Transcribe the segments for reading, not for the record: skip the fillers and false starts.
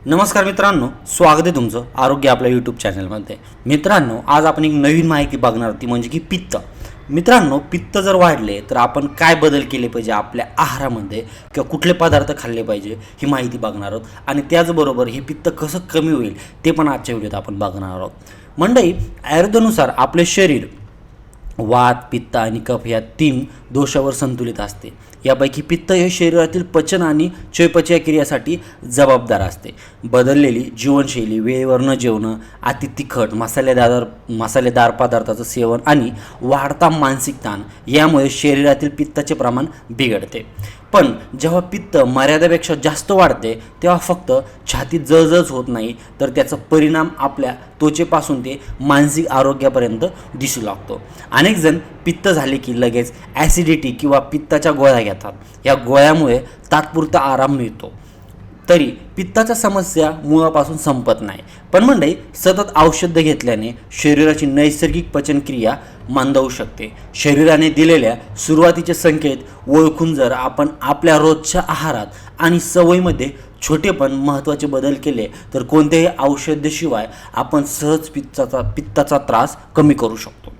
नमस्कार मित्रांनो, स्वागत आहे तुमचं आरोग्य आपल्या यूट्यूब चॅनलमध्ये। मित्रांनो, आज आपण एक नवीन माहिती बघणार ती म्हणजे की पित्त। मित्रांनो, पित्त जर वाढले तर आपण काय बदल केले पाहिजे आपल्या आहारामध्ये किंवा कुठले पदार्थ खाल्ले पाहिजे ही माहिती बघणार आहोत। आणि त्याचबरोबर हे पित्त कसं कमी होईल ते पण आजच्या व्हिडिओत आपण बघणार आहोत। मंडळी, आयुर्वेदानुसार आपले शरीर वात, पित्त आणि कफ या 3 दोषावर संतुलित असते। यापैकी पित्त हे शरीरातील पचन आणि चयापचय क्रियेसाठी जबाबदार असते। बदललेली जीवनशैली, वेळेवर न जेवणं, अति तिखट मसालेदार पदार्थाचं सेवन आणि वाढता मानसिक ताण यामुळे शरीरातील पित्ताचे प्रमाण बिघडते। पण जेव्हा पित्त मर्यादेपेक्षा जास्त वाढते तेव्हा फक्त छातीत जळजळ होत नाही, तर त्याचा परिणाम आपल्या त्वचेपासून ते मानसिक आरोग्यापर्यंत दिसू लागतो। अनेक जण पित्त झाले की लगेच ॲसिडिटी किंवा पित्ताच्या गोळ्या घेतात। या गोळ्यामुळे तात्पुरता आराम मिळतो, तरी पित्ताच्या समस्या मुळापासून संपत नाही। पण मंडळी, सतत औषध घेतल्याने शरीराची नैसर्गिक पचनक्रिया मंदावू शकते। शरीराने दिलेल्या सुरुवातीचे संकेत ओळखून जर आपण आपल्या रोजच्या आहारात आणि सवयीमध्ये छोटे पण महत्त्वाचे बदल केले तर कोणत्याही औषधाशिवाय आपण सहज पित्ताचा त्रास कमी करू शकतो।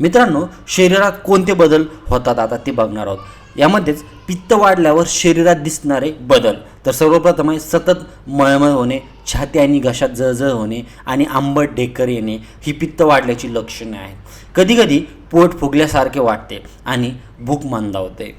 मित्रांनो, शरीरात कोणते बदल होतात आता ते बघणार आहोत। यामध्येच पित्त वाढल्यावर शरीरात दिसणारे बदल, तर सर्वप्रथम आहे सतत मळमळ होणे, छाती आणि घशात जळजळ होणे आणि आंबट ढेकर येणे ही पित्त वाढल्याची लक्षणे आहेत। कधीकधी पोट फुगल्यासारखे वाटते आणि भूक मंदावते।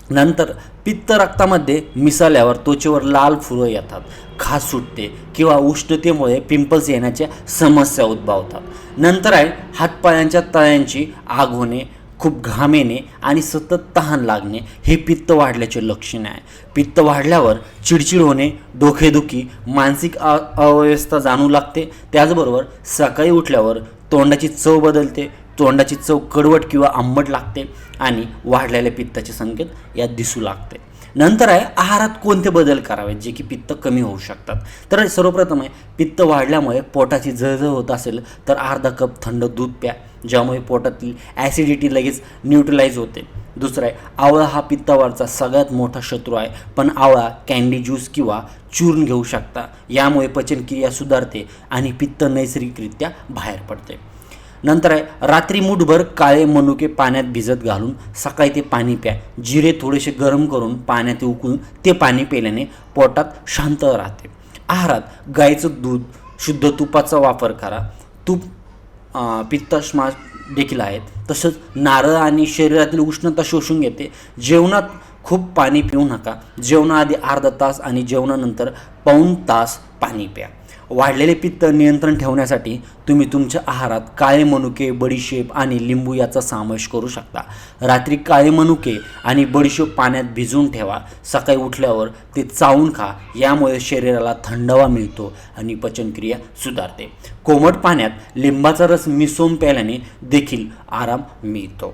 नंतर पित्त रक्तामध्ये मिसळल्यावर त्वचेवर लाल फुलं येतात, खाज सुटते किंवा उष्णतेमुळे पिंपल्स येण्याच्या समस्या उद्भवतात। नंतर आहे हातपायांच्या तळ्यांची आग होणे, खूप घाम येणे आणि सतत तहान लागणे हे पित्त वाढल्याचे लक्षण आहे। पित्त वाढल्यावर चिडचिड होणे, डोकेदुखी, मानसिक अवस्था जाणवू लागते। त्याचबरोबर सकाळी उठल्यावर तोंडाची चव बदलते, तोंडाची चव कडवट किंवा आंबट लागते आणि वाढलेल्या पित्ताचे संकेत यात दिसू लागते। नंतर आहे आहारात कोणते बदल करावेत जे की पित्त कमी होऊ शकतात। तर सर्वप्रथम आहे पित्त वाढल्यामुळे पोटाची जळजळ होत असेल तर अर्धा कप थंड दूध प्या, ज्यामुळे पोटातील ॲसिडिटी लगेच न्यूट्रलाइज होते। दुसरं आहे आवळा हा पित्तावरचा सगळ्यात मोठा शत्रू आहे, पण आवळा कँडी ज्यूस किंवा चूर्ण घेऊ शकता। यामुळे पचनक्रिया सुधारते आणि पित्त नैसर्गिकरित्या बाहेर पडते। नंतर आहे रात्री मूठभर काळे मनुके पाण्यात भिजत घालून सकाळी ते पाणी प्या। जिरे थोडेसे गरम करून पाण्यात उकळून ते पाणी पिल्याने पोटात शांत राहते। आहारात गाईचं दूध, शुद्ध तुपाचा वापर करा। तूप पित्तशमा देखील आहेत। तसंच नारळ आणि शरीरातील उष्णता शोषून घेते। जेवणात खूप पाणी पिऊ नका। जेवणाआधी अर्धा तास आणि जेवणानंतर पाऊण तास पाणी प्या। वाढलेले पित्त नियंत्रण ठेवण्यासाठी तुम्ही तुमच्या आहारात काळे मनुके, बडीशेप आणि लिंबू याचा समावेश करू शकता। रात्री काळे मनुके आणि बडीशेप पाण्यात भिजवून ठेवा, सकाळी उठल्यावर ते चावून खा। यामुळे शरीराला थंडावा मिळतो आणि पचनक्रिया सुधारते। कोमट पाण्यात लिंबाचा रस मिसळून प्यायल्याने देखील आराम मिळतो।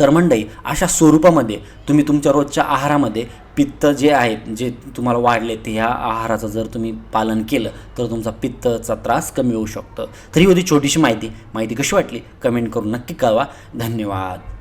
तर मंडळी, अशा स्वरूपामध्ये तुम्ही तुमच्या रोजच्या आहारामध्ये पित्त जे आहेत जे तुम्हाला वाढले ते ह्या आहाराचं जर तुम्ही पालन केलं तर तुमचा पित्तचा त्रास कमी होऊ शकतो। तर ही होती छोटीशी माहिती कशी वाटली कमेंट करून नक्की कळवा। धन्यवाद।